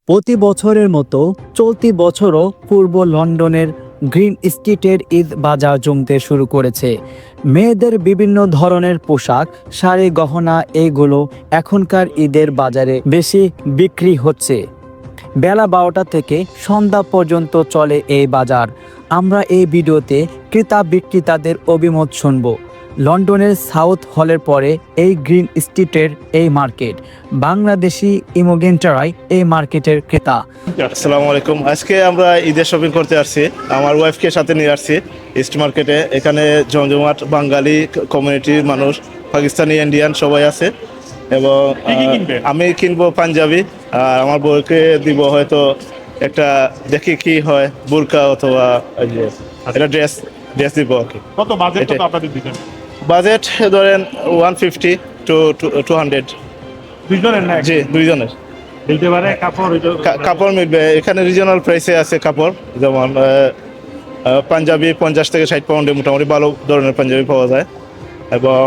প্রতি বছরের মতো চলতি বছরও পূর্ব লন্ডনের গ্রিন স্ট্রিটের ঈদ বাজার জমতে শুরু করেছে। মেয়েদের বিভিন্ন ধরনের পোশাক, শাড়ি, গহনা এগুলো এখনকার ঈদের বাজারে বেশি বিক্রি হচ্ছে। বেলা 12টা থেকে সন্ধ্যা পর্যন্ত চলে এই বাজার। আমরা এই ভিডিওতে ক্রেতা বিক্রেতাদের অভিমত শুনব। লন্ডনের সাউথ হলের পরে এই গ্রিন স্ট্রিটের এই মার্কেট, বাংলাদেশি ইমিগ্রেন্টরাই এই মার্কেটের ক্রেতা। আসসালামু আলাইকুম। আজকে আমরা ঈদের শপিং করতে আসছি, আমার ওয়াইফকে সাথে নিয়ে আসছি ইস্ট মার্কেটে। এখানে জমজমাট বাঙালি কমিউনিটির মানুষ, পাকিস্তানি, ইন্ডিয়ান সবাই আছে। এবং আমি কিনবো পাঞ্জাবি, আর আমার বউকে দিব হয়তো একটা, দেখি কি হয়, বুরকা অথবা একটা ড্রেস দিব আর কি। কত বাজেট কত আপনাদের দিবেন? বাজেট ধরেন 150 to 200। দুইজনের না? জি, দুইজনের। দিতে পারে কাপড় কাপড় মিলবে এখানে, রিজনাল প্রাইসে আছে কাপড়। যেমন পাঞ্জাবি 50 থেকে 60 পাউন্ডে মোটামুটি ভালো ধরনের পাঞ্জাবি পাওয়া যায়। এবং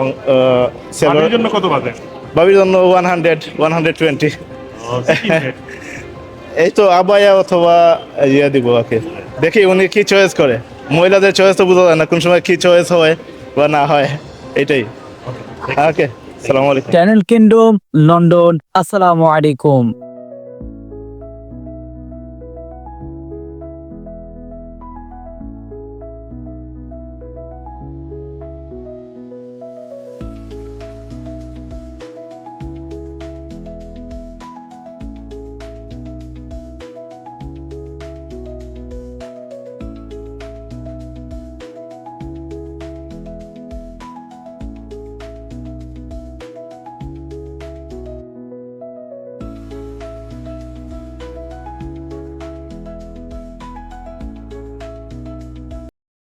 বাড়ির জন্য কত বাজেট? বাবির জন্য 120। এই তো আবায়া অথবা ইয়ে দিব আর কি। দেখি উনি কি চয়েস করে। মহিলাদের চয়েস তো বোঝা যায় না, কোন সময় কি চয়েস হয় বা না হয়, এটাই। ওকে, আসসালামু আলাইকুম। চ্যানেল কিংডম লন্ডন, আসসালামু আলাইকুম।